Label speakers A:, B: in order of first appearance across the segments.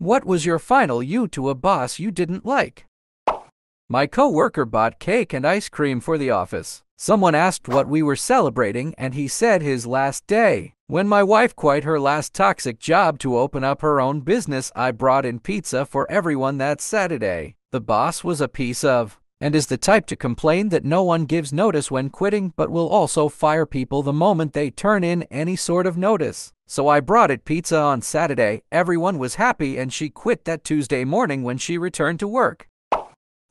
A: What was your final you to a boss you didn't like? My coworker bought cake and ice cream for the office. Someone asked what we were celebrating and he said his last day. When my wife quit her last toxic job to open up her own business, I brought in pizza for everyone that Saturday. The boss was a piece of, and is the type to complain that no one gives notice when quitting, but will also fire people the moment they turn in any sort of notice. So I brought it pizza on Saturday, everyone was happy, and she quit that Tuesday morning when she returned to work.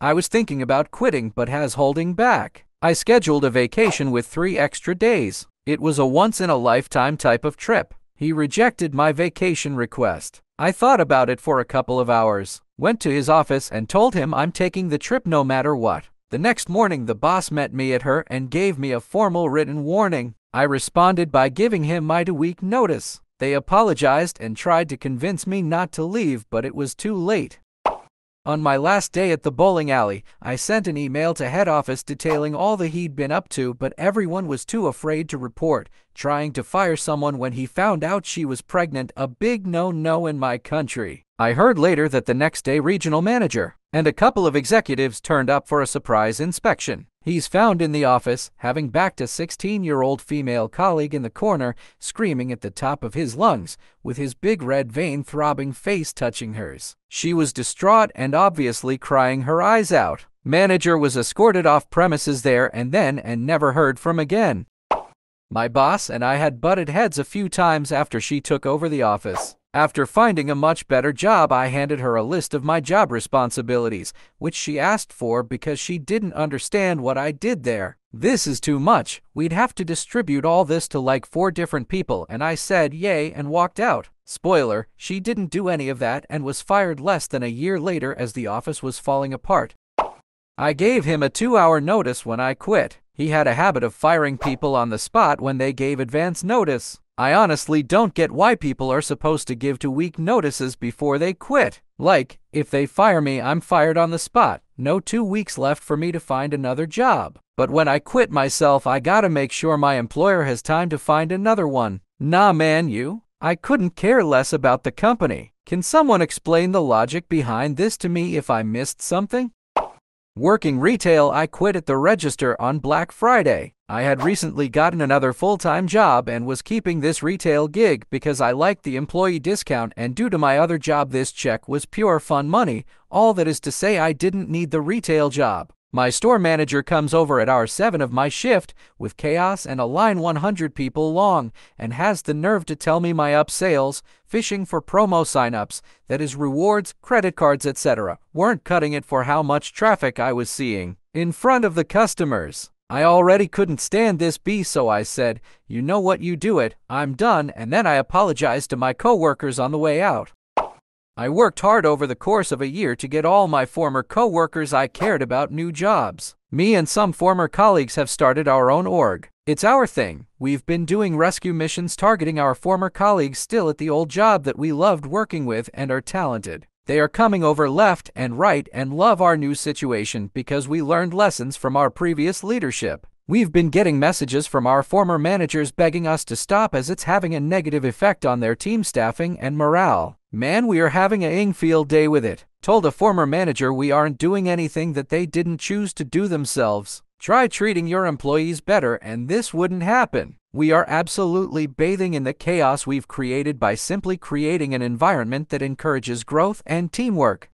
A: I was thinking about quitting but has holding back. I scheduled a vacation with 3 extra days. It was a once-in-a-lifetime type of trip. He rejected my vacation request. I thought about it for a couple of hours, went to his office and told him I'm taking the trip no matter what. The next morning the boss met me at her and gave me a formal written warning. I responded by giving him my 2-week notice. They apologized and tried to convince me not to leave, but it was too late. On my last day at the bowling alley, I sent an email to head office detailing all that he'd been up to, but everyone was too afraid to report, trying to fire someone when he found out she was pregnant, a big no-no in my country. I heard later that the next day regional manager and a couple of executives turned up for a surprise inspection. He's found in the office, having backed a 16-year-old female colleague in the corner, screaming at the top of his lungs, with his big red vein-throbbing face touching hers. She was distraught and obviously crying her eyes out. Manager was escorted off premises there and then and never heard from again. My boss and I had butted heads a few times after she took over the office. After finding a much better job, I handed her a list of my job responsibilities, which she asked for because she didn't understand what I did there. This is too much. We'd have to distribute all this to like 4 different people, and I said yay and walked out. Spoiler, she didn't do any of that and was fired less than a year later as the office was falling apart. I gave him a 2-hour notice when I quit. He had a habit of firing people on the spot when they gave advance notice. I honestly don't get why people are supposed to give 2-week notices before they quit. Like, if they fire me, I'm fired on the spot. No 2 weeks left for me to find another job. But when I quit myself, I gotta make sure my employer has time to find another one. Nah man, I couldn't care less about the company. Can someone explain the logic behind this to me if I missed something? Working retail, I quit at the register on Black Friday. I had recently gotten another full-time job and was keeping this retail gig because I liked the employee discount, and due to my other job this check was pure fun money. All that is to say, I didn't need the retail job. My store manager comes over at hour 7 of my shift with chaos and a line 100 people long and has the nerve to tell me my up sales, fishing for promo signups, that is rewards, credit cards, etc., weren't cutting it for how much traffic I was seeing in front of the customers. I already couldn't stand this so I said, "You know what, you do it, I'm done," and then I apologized to my coworkers on the way out. I worked hard over the course of a year to get all my former co-workers I cared about new jobs. Me and some former colleagues have started our own org. It's our thing. We've been doing rescue missions targeting our former colleagues still at the old job that we loved working with and are talented. They are coming over left and right and love our new situation because we learned lessons from our previous leadership. We've been getting messages from our former managers begging us to stop as it's having a negative effect on their team staffing and morale. Man, we are having a field day with it. Told a former manager we aren't doing anything that they didn't choose to do themselves. Try treating your employees better and this wouldn't happen. We are absolutely bathing in the chaos we've created by simply creating an environment that encourages growth and teamwork.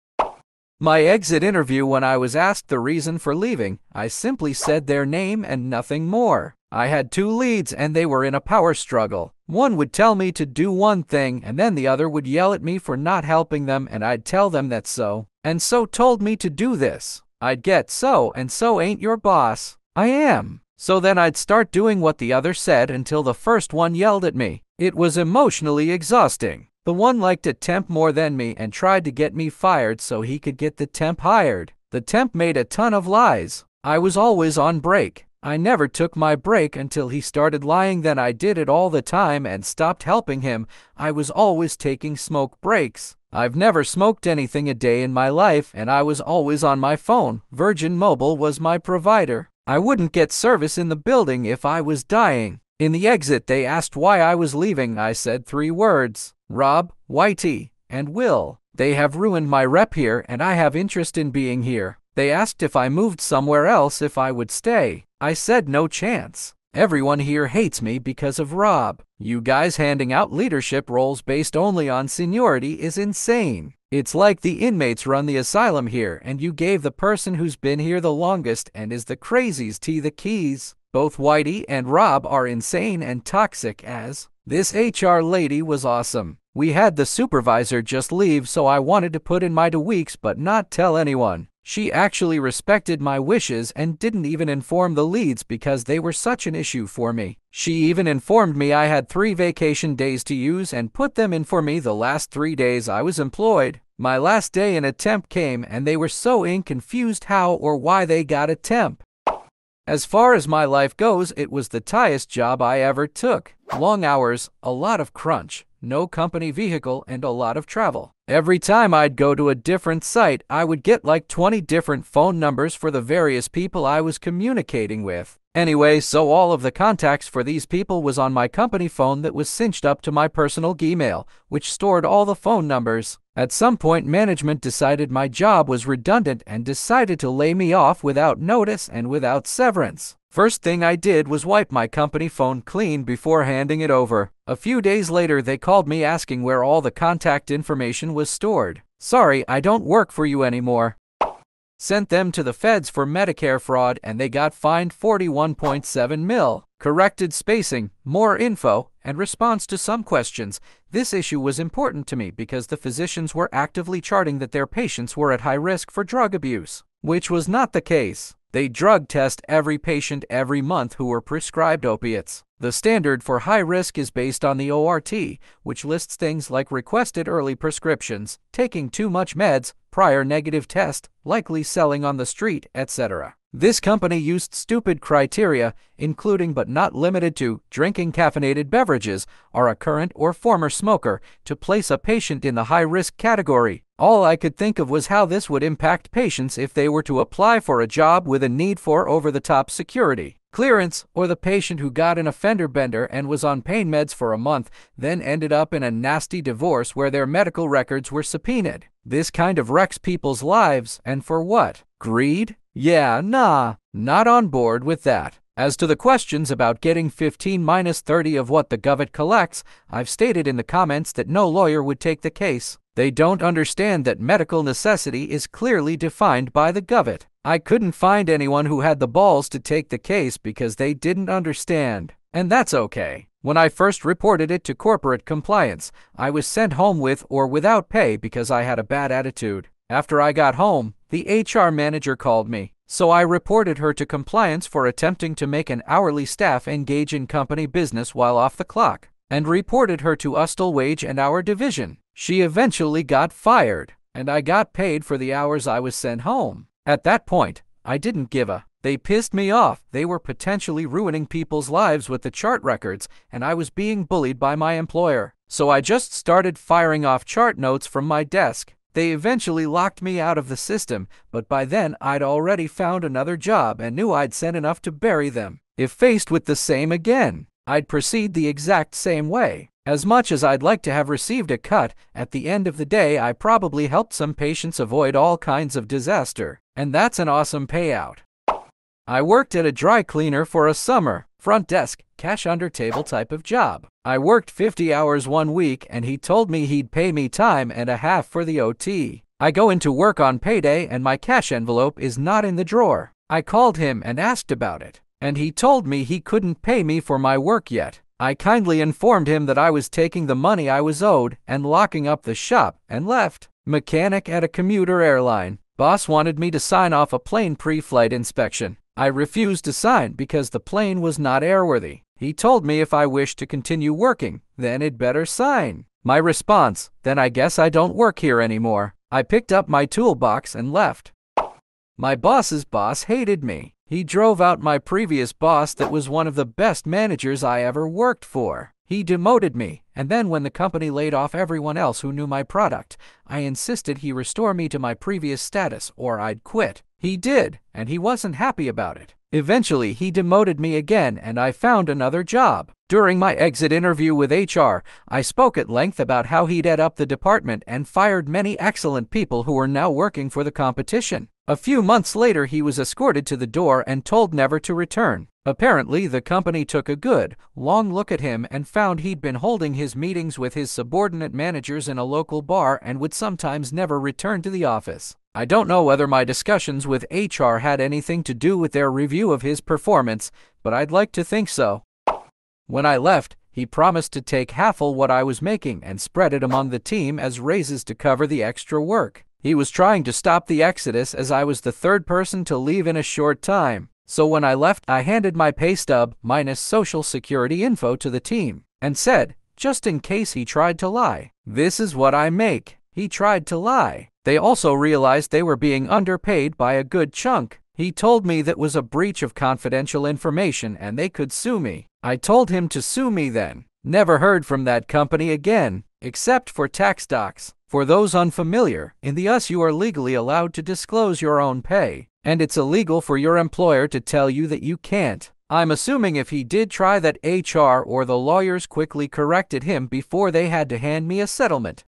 A: My exit interview, when I was asked the reason for leaving, I simply said their name and nothing more. I had 2 leads and they were in a power struggle. One would tell me to do one thing and then the other would yell at me for not helping them, and I'd tell them that so and so told me to do this. I'd get "so and so ain't your boss." I am. So then I'd start doing what the other said until the first one yelled at me. It was emotionally exhausting. The one liked a temp more than me and tried to get me fired so he could get the temp hired. The temp made a ton of lies. I was always on break. I never took my break until he started lying, then I did it all the time and stopped helping him. I was always taking smoke breaks. I've never smoked anything a day in my life and I was always on my phone. Virgin Mobile was my provider. I wouldn't get service in the building if I was dying. In the exit they asked why I was leaving. I said 3 words: Rob, YT, and Will. They have ruined my rep here and I have interest in being here. They asked if I moved somewhere else if I would stay. I said no chance. Everyone here hates me because of Rob. You guys handing out leadership roles based only on seniority is insane. It's like the inmates run the asylum here and you gave the person who's been here the longest and is the craziest the keys. Both Whitey and Rob are insane and toxic as. This HR lady was awesome. We had the supervisor just leave, so I wanted to put in my 2 weeks but not tell anyone. She actually respected my wishes and didn't even inform the leads because they were such an issue for me. She even informed me I had 3 vacation days to use and put them in for me the last 3 days I was employed. My last day in a temp came and they were so confused how or why they got a temp. As far as my life goes, it was the tightest job I ever took. Long hours, a lot of crunch, no company vehicle, and a lot of travel. Every time I'd go to a different site, I would get like 20 different phone numbers for the various people I was communicating with. Anyway, so all of the contacts for these people was on my company phone that was synced up to my personal Gmail, which stored all the phone numbers. At some point, management decided my job was redundant and decided to lay me off without notice and without severance. First thing I did was wipe my company phone clean before handing it over. A few days later, they called me asking where all the contact information was stored. Sorry, I don't work for you anymore. Sent them to the feds for Medicare fraud and they got fined $41.7 million. Corrected spacing, more info, and response to some questions. This issue was important to me because the physicians were actively charting that their patients were at high risk for drug abuse, which was not the case. They drug test every patient every month who were prescribed opiates. The standard for high risk is based on the ORT, which lists things like requested early prescriptions, taking too much meds, prior negative test, likely selling on the street, etc. This company used stupid criteria, including but not limited to drinking caffeinated beverages, are a current or former smoker, to place a patient in the high-risk category. All I could think of was how this would impact patients if they were to apply for a job with a need for over-the-top security clearance, or the patient who got an offender bender and was on pain meds for a month, then ended up in a nasty divorce where their medical records were subpoenaed. This kind of wrecks people's lives, and for what? Greed? Yeah, nah, not on board with that. As to the questions about getting 15-30 of what the government collects, I've stated in the comments that no lawyer would take the case. They don't understand that medical necessity is clearly defined by the government. I couldn't find anyone who had the balls to take the case because they didn't understand. And that's okay. When I first reported it to corporate compliance, I was sent home with or without pay because I had a bad attitude. After I got home, the HR manager called me, so I reported her to compliance for attempting to make an hourly staff engage in company business while off the clock, and reported her to Ustal Wage and Hour Division. She eventually got fired, and I got paid for the hours I was sent home. At that point, I didn't give a. They pissed me off. They were potentially ruining people's lives with the chart records, and I was being bullied by my employer. So I just started firing off chart notes from my desk. They eventually locked me out of the system, but by then I'd already found another job and knew I'd sent enough to bury them. If faced with the same again, I'd proceed the exact same way. As much as I'd like to have received a cut, at the end of the day I probably helped some patients avoid all kinds of disaster, and that's an awesome payout. I worked at a dry cleaner for a summer, front desk, cash under table type of job. I worked 50 hours 1 week and he told me he'd pay me time and a half for the OT. I go into work on payday and my cash envelope is not in the drawer. I called him and asked about it, and he told me he couldn't pay me for my work yet. I kindly informed him that I was taking the money I was owed and locking up the shop and left. Mechanic at a commuter airline. Boss wanted me to sign off a plane pre-flight inspection. I refused to sign because the plane was not airworthy. He told me if I wished to continue working, then it'd better sign. My response, then I guess I don't work here anymore. I picked up my toolbox and left. My boss's boss hated me. He drove out my previous boss that was one of the best managers I ever worked for. He demoted me, and then when the company laid off everyone else who knew my product, I insisted he restore me to my previous status or I'd quit. He did, and he wasn't happy about it. Eventually, he demoted me again and I found another job. During my exit interview with HR, I spoke at length about how he'd head up the department and fired many excellent people who were now working for the competition. A few months later, he was escorted to the door and told never to return. Apparently, the company took a good, long look at him and found he'd been holding his meetings with his subordinate managers in a local bar and would sometimes never return to the office. I don't know whether my discussions with HR had anything to do with their review of his performance, but I'd like to think so. When I left, he promised to take half of what I was making and spread it among the team as raises to cover the extra work. He was trying to stop the exodus as I was the third person to leave in a short time. So when I left, I handed my pay stub minus social security info to the team and said, just in case he tried to lie, this is what I make. He tried to lie. They also realized they were being underpaid by a good chunk. He told me that was a breach of confidential information and they could sue me. I told him to sue me then. Never heard from that company again, except for tax docs. For those unfamiliar, in the US you are legally allowed to disclose your own pay, and it's illegal for your employer to tell you that you can't. I'm assuming if he did try that, HR or the lawyers quickly corrected him before they had to hand me a settlement.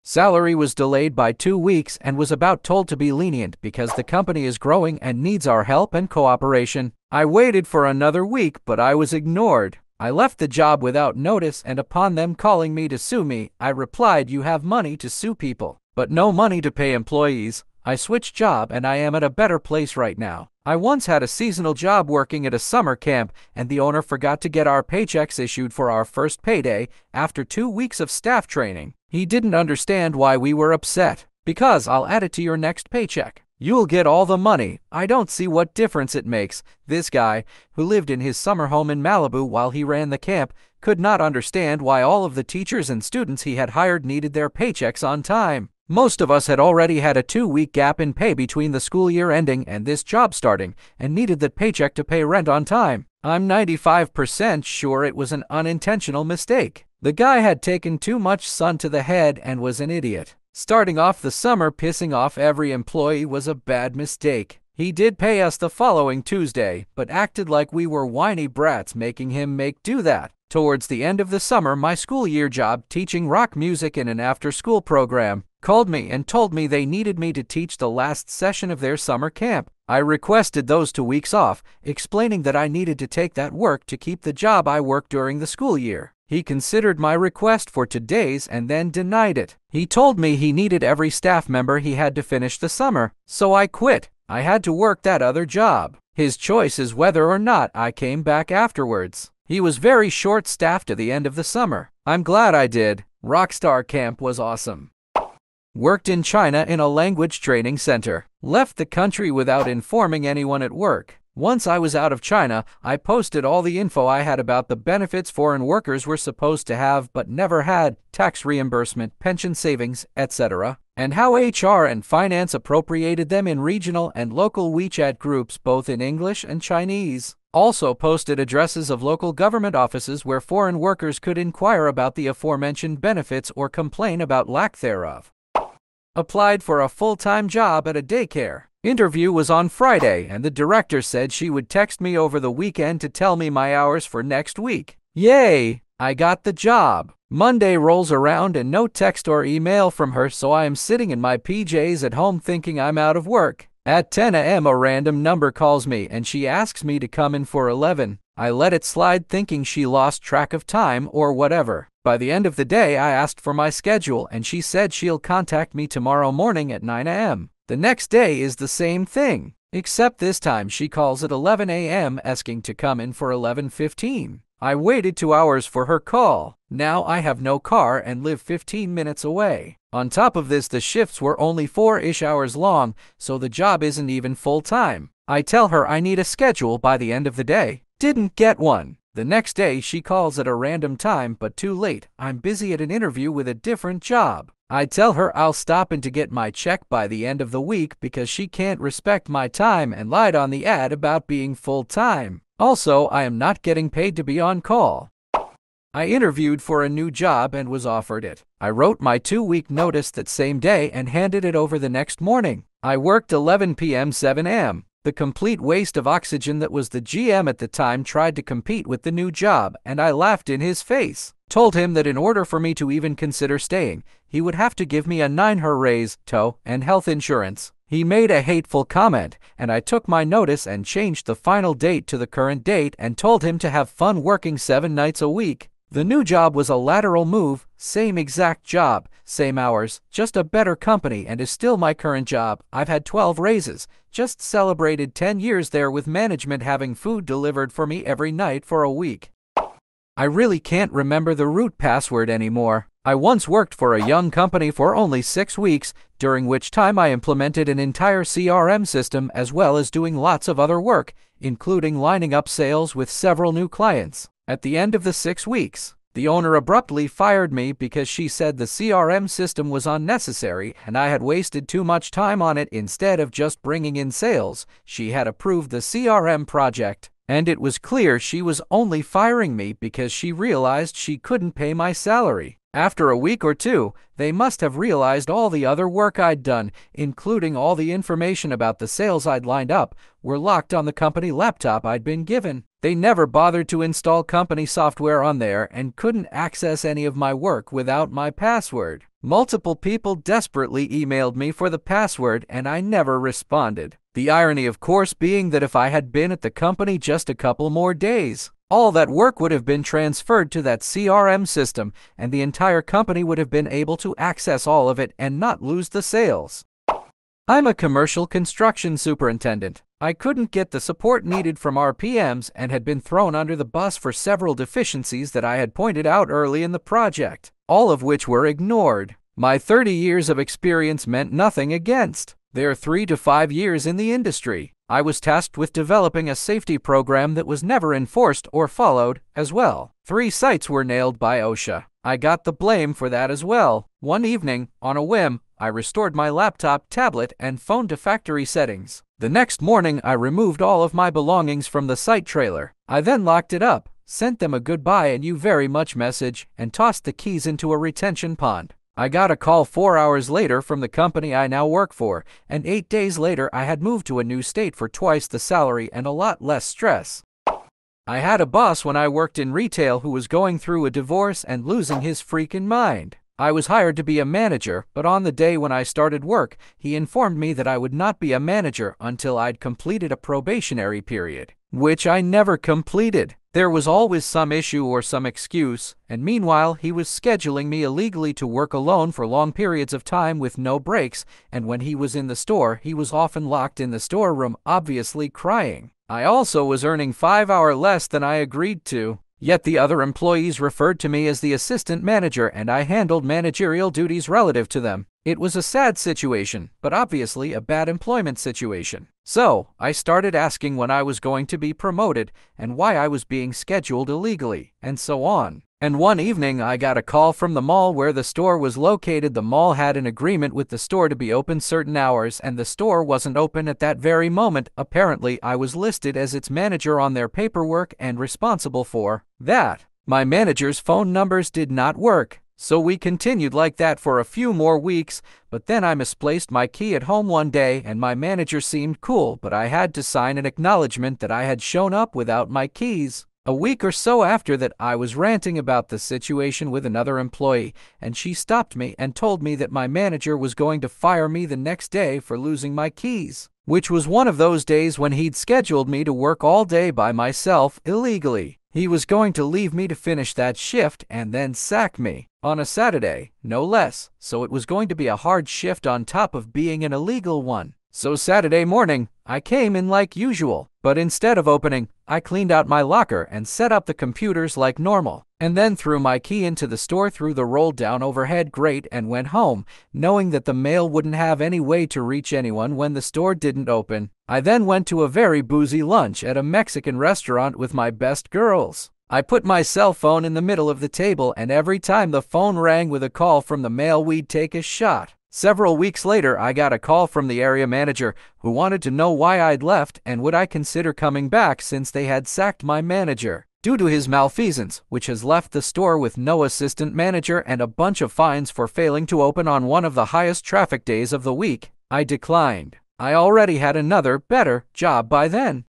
A: Salary was delayed by 2 weeks and was about told to be lenient because the company is growing and needs our help and cooperation. I waited for another week, but I was ignored. I left the job without notice, and upon them calling me to sue me, I replied, you have money to sue people, but no money to pay employees. I switched job and I am at a better place right now. I once had a seasonal job working at a summer camp, and the owner forgot to get our paychecks issued for our first payday after 2 weeks of staff training. He didn't understand why we were upset. Because I'll add it to your next paycheck. You'll get all the money. I don't see what difference it makes. This guy, who lived in his summer home in Malibu while he ran the camp, could not understand why all of the teachers and students he had hired needed their paychecks on time. Most of us had already had a 2-week gap in pay between the school year ending and this job starting, and needed that paycheck to pay rent on time. I'm 95% sure it was an unintentional mistake. The guy had taken too much sun to the head and was an idiot. Starting off the summer pissing off every employee was a bad mistake. He did pay us the following Tuesday, but acted like we were whiny brats, making him make do that. Towards the end of the summer, my school year job teaching rock music in an after-school program called me and told me they needed me to teach the last session of their summer camp. I requested those 2 weeks off, explaining that I needed to take that work to keep the job I worked during the school year. He considered my request for 2 days and then denied it. He told me he needed every staff member he had to finish the summer, so I quit. I had to work that other job. His choice is whether or not I came back afterwards. He was very short-staffed at the end of the summer. I'm glad I did. Rockstar Camp was awesome. Worked in China in a language training center. Left the country without informing anyone at work. Once I was out of China, I posted all the info I had about the benefits foreign workers were supposed to have but never had, tax reimbursement, pension savings, etc., and how HR and finance appropriated them in regional and local WeChat groups both in English and Chinese. Also posted addresses of local government offices where foreign workers could inquire about the aforementioned benefits or complain about lack thereof. Applied for a full-time job at a daycare. Interview was on Friday, and the director said she would text me over the weekend to tell me my hours for next week. Yay! I got the job. Monday rolls around and no text or email from her, so I am sitting in my PJs at home thinking I'm out of work. At 10 a.m. a random number calls me and she asks me to come in for 11. I let it slide thinking she lost track of time or whatever. By the end of the day I asked for my schedule and she said she'll contact me tomorrow morning at 9 a.m. The next day is the same thing, except this time she calls at 11 a.m. asking to come in for 11:15. I waited 2 hours for her call. Now I have no car and live 15 minutes away. On top of this, the shifts were only 4-ish hours long, so the job isn't even full-time. I tell her I need a schedule by the end of the day. Didn't get one. The next day she calls at a random time, but too late. I'm busy at an interview with a different job. I tell her I'll stop in to get my check by the end of the week because she can't respect my time and lied on the ad about being full-time. Also, I am not getting paid to be on call. I interviewed for a new job and was offered it. I wrote my 2-week notice that same day and handed it over the next morning. I worked 11 p.m. 7 a.m. The complete waste of oxygen that was the GM at the time tried to compete with the new job, and I laughed in his face. Told him that in order for me to even consider staying, he would have to give me a 9-her raise, and health insurance. He made a hateful comment, and I took my notice and changed the final date to the current date and told him to have fun working 7 nights a week. The new job was a lateral move, same exact job, same hours, just a better company, and is still my current job. I've had 12 raises, just celebrated 10 years there with management having food delivered for me every night for a week. I really can't remember the root password anymore. I once worked for a young company for only 6 weeks, during which time I implemented an entire CRM system as well as doing lots of other work, including lining up sales with several new clients. At the end of the 6 weeks, the owner abruptly fired me because she said the CRM system was unnecessary and I had wasted too much time on it instead of just bringing in sales. She had approved the CRM project, and it was clear she was only firing me because she realized she couldn't pay my salary. After a week or two, they must have realized all the other work I'd done, including all the information about the sales I'd lined up, were locked on the company laptop I'd been given. They never bothered to install company software on there and couldn't access any of my work without my password. Multiple people desperately emailed me for the password and I never responded. The irony, of course, being that if I had been at the company just a couple more days, all that work would have been transferred to that CRM system, and the entire company would have been able to access all of it and not lose the sales. I'm a commercial construction superintendent. I couldn't get the support needed from our PMs and had been thrown under the bus for several deficiencies that I had pointed out early in the project, all of which were ignored. My 30 years of experience meant nothing against their 3 to 5 years in the industry. I was tasked with developing a safety program that was never enforced or followed as well. 3 sites were nailed by OSHA. I got the blame for that as well. One evening, on a whim, I restored my laptop, tablet, and phone to factory settings. The next morning, I removed all of my belongings from the site trailer. I then locked it up, sent them a goodbye and you very much message, and tossed the keys into a retention pond. I got a call 4 hours later from the company I now work for, and 8 days later I had moved to a new state for twice the salary and a lot less stress. I had a boss when I worked in retail who was going through a divorce and losing his freaking mind. I was hired to be a manager, but on the day when I started work, he informed me that I would not be a manager until I'd completed a probationary period, which I never completed. There was always some issue or some excuse, and meanwhile he was scheduling me illegally to work alone for long periods of time with no breaks, and when he was in the store, he was often locked in the storeroom, obviously crying. I also was earning 5 hours less than I agreed to. Yet the other employees referred to me as the assistant manager and I handled managerial duties relative to them. It was a sad situation, but obviously a bad employment situation. So, I started asking when I was going to be promoted and why I was being scheduled illegally, and so on. And one evening I got a call from the mall where the store was located. The mall had an agreement with the store to be open certain hours and the store wasn't open at that very moment. Apparently, I was listed as its manager on their paperwork and responsible for that. My manager's phone numbers did not work, so we continued like that for a few more weeks, but then I misplaced my key at home one day and my manager seemed cool, but I had to sign an acknowledgement that I had shown up without my keys. A week or so after that, I was ranting about the situation with another employee, and she stopped me and told me that my manager was going to fire me the next day for losing my keys, which was one of those days when he'd scheduled me to work all day by myself illegally. He was going to leave me to finish that shift and then sack me on a Saturday, no less, so it was going to be a hard shift on top of being an illegal one. So Saturday morning, I came in like usual, but instead of opening, I cleaned out my locker and set up the computers like normal, and then threw my key into the store through the rolled-down overhead grate and went home, knowing that the mail wouldn't have any way to reach anyone when the store didn't open. I then went to a very boozy lunch at a Mexican restaurant with my best girls. I put my cell phone in the middle of the table, and every time the phone rang with a call from the mail, we'd take a shot. Several weeks later, I got a call from the area manager who wanted to know why I'd left and would I consider coming back since they had sacked my manager due to his malfeasance, which has left the store with no assistant manager and a bunch of fines for failing to open on one of the highest traffic days of the week. I declined. I already had another, better job by then.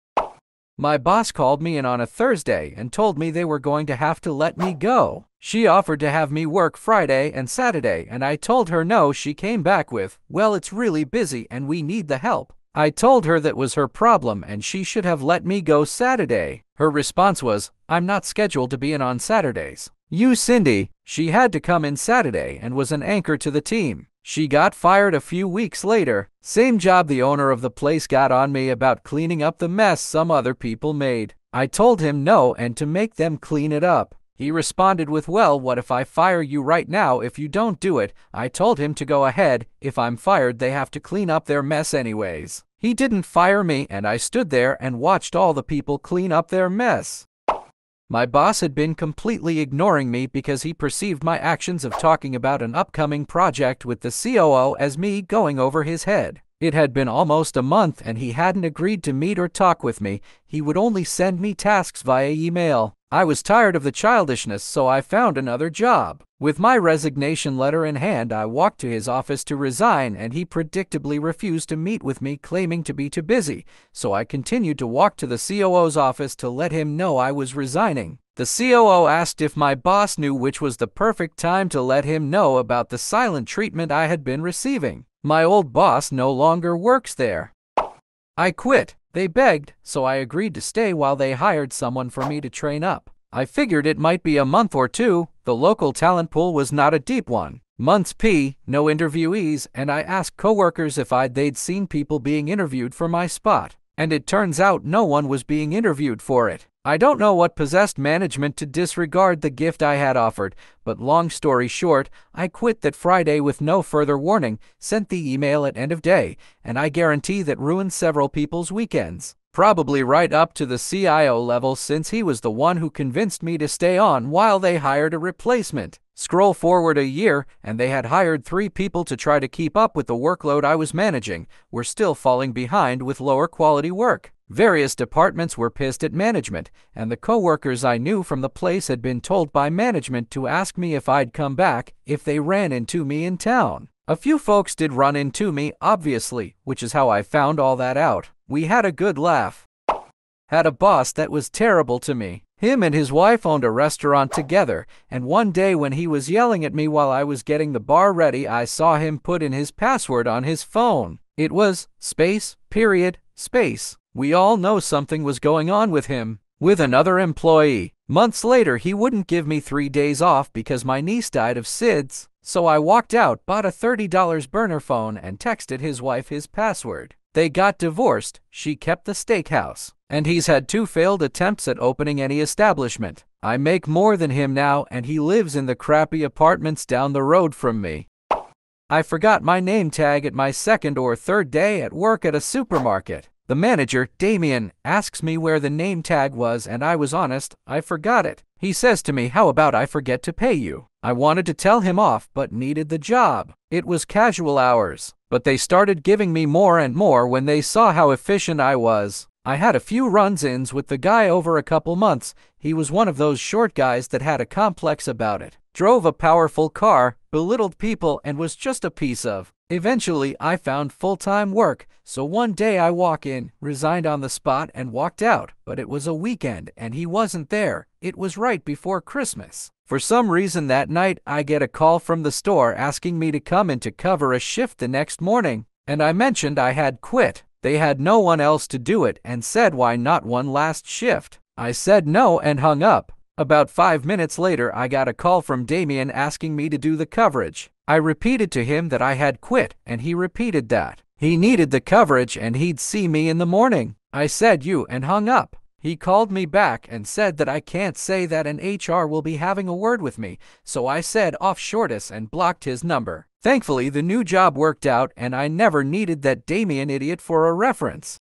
A: My boss called me in on a Thursday and told me they were going to have to let me go. She offered to have me work Friday and Saturday, and I told her no. She came back with, "Well, it's really busy and we need the help." I told her that was her problem and she should have let me go Saturday. Her response was, "I'm not scheduled to be in on Saturdays." You Cindy, she had to come in Saturday and was an anchor to the team. She got fired a few weeks later. Same job. The owner of the place got on me about cleaning up the mess some other people made. I told him no and to make them clean it up. He responded with, "Well, what if I fire you right now if you don't do it?" I told him to go ahead. If I'm fired, they have to clean up their mess anyways. He didn't fire me and I stood there and watched all the people clean up their mess. My boss had been completely ignoring me because he perceived my actions of talking about an upcoming project with the COO as me going over his head. It had been almost a month and he hadn't agreed to meet or talk with me. He would only send me tasks via email. I was tired of the childishness, so I found another job. With my resignation letter in hand, I walked to his office to resign, and he predictably refused to meet with me, claiming to be too busy. So I continued to walk to the COO's office to let him know I was resigning. The COO asked if my boss knew which was the perfect time to let him know about the silent treatment I had been receiving. My old boss no longer works there. I quit. They begged, so I agreed to stay while they hired someone for me to train up. I figured it might be a month or two. The local talent pool was not a deep one. Months no interviewees, and I asked coworkers if they'd seen people being interviewed for my spot. And it turns out no one was being interviewed for it. I don't know what possessed management to disregard the gift I had offered, but long story short, I quit that Friday with no further warning, sent the email at end of day, and I guarantee that ruined several people's weekends. Probably right up to the CIO level, since he was the one who convinced me to stay on while they hired a replacement. Scroll forward a year, and they had hired 3 people to try to keep up with the workload I was managing. We're still falling behind with lower quality work. Various departments were pissed at management, and the coworkers I knew from the place had been told by management to ask me if I'd come back if they ran into me in town. A few folks did run into me, obviously, which is how I found all that out. We had a good laugh. Had a boss that was terrible to me. Him and his wife owned a restaurant together, and one day when he was yelling at me while I was getting the bar ready, I saw him put in his password on his phone. It was space, period, space. We all know something was going on with him. With another employee. Months later, he wouldn't give me 3 days off because my niece died of SIDS. So I walked out, bought a $30 burner phone, and texted his wife his password. They got divorced. She kept the steakhouse. And he's had 2 failed attempts at opening any establishment. I make more than him now, and he lives in the crappy apartments down the road from me. I forgot my name tag at my 2nd or 3rd day at work at a supermarket. The manager, Damien, asks me where the name tag was, and I was honest, I forgot it. He says to me, "How about I forget to pay you?" I wanted to tell him off, but needed the job. It was casual hours, but they started giving me more and more when they saw how efficient I was. I had a few run-ins with the guy over a couple months. He was one of those short guys that had a complex about it. Drove a powerful car, belittled people, and was just a piece of. Eventually, I found full-time work, so one day I walk in, resigned on the spot, and walked out. But it was a weekend, and he wasn't there. It was right before Christmas. For some reason that night, I get a call from the store asking me to come in to cover a shift the next morning, and I mentioned I had quit. They had no one else to do it and said why not one last shift. I said no and hung up. About 5 minutes later, I got a call from Damien asking me to do the coverage. I repeated to him that I had quit, and he repeated that. He needed the coverage and he'd see me in the morning. I said you and hung up. He called me back and said that I can't say that, and HR will be having a word with me, so I said off shortus and blocked his number. Thankfully, the new job worked out and I never needed that Damien idiot for a reference.